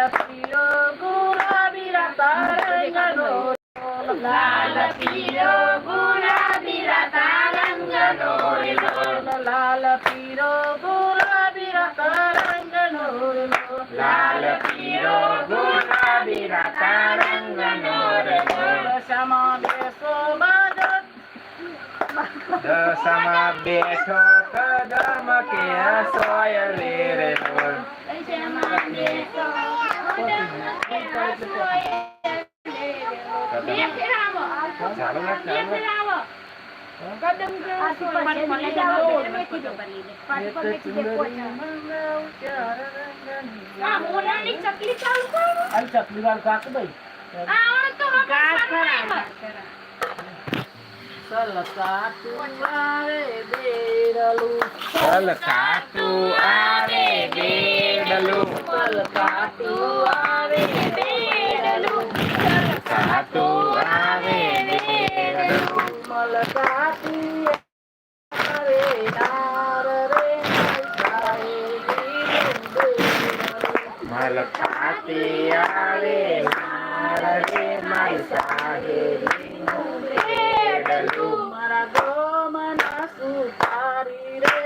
પીળો ગુલાબી રાતા રંગનો લાલ પીળો ગુલાબી રાતા રંગનો લાલ પીળો ગુલાબી રાતા રંગનો લાલ પીળો ગુલાબી રાતા રંગનો દશામાં બેસો બાજત દશામાં બેઠો કદમ કે સોય રે ઢોલ દશામાં બેઠો ચાલો ના ચાલો કદમ ચકલી ચાલુ કરો આ ચકલી વાળ કાક ભાઈ સલકાતું આવે બેડલું સલકાતું આવે બેડલું સલકાતું આવે બેડલું સલકાતું આવે બેડલું મલકાતી આવે નાર રે મલકાતી આવે રે મારી સાહેબીનું બેડલું મારા ગોમના સુતારી રે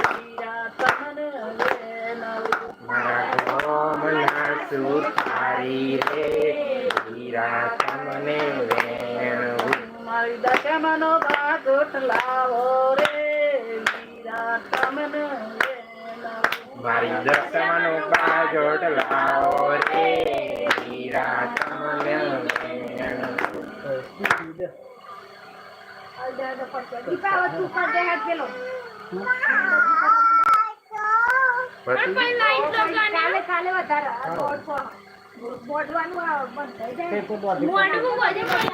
વીરા તમને લેનલું મારા ગોમના સુતારી રે હીરા તમને વેણવું મારી દશામાનો બાગોટ લાવો રે વીરા તમને લેનલું મારી દશાનો બાજોટ લાવો રે હીરા તમને વેણવું મોડવું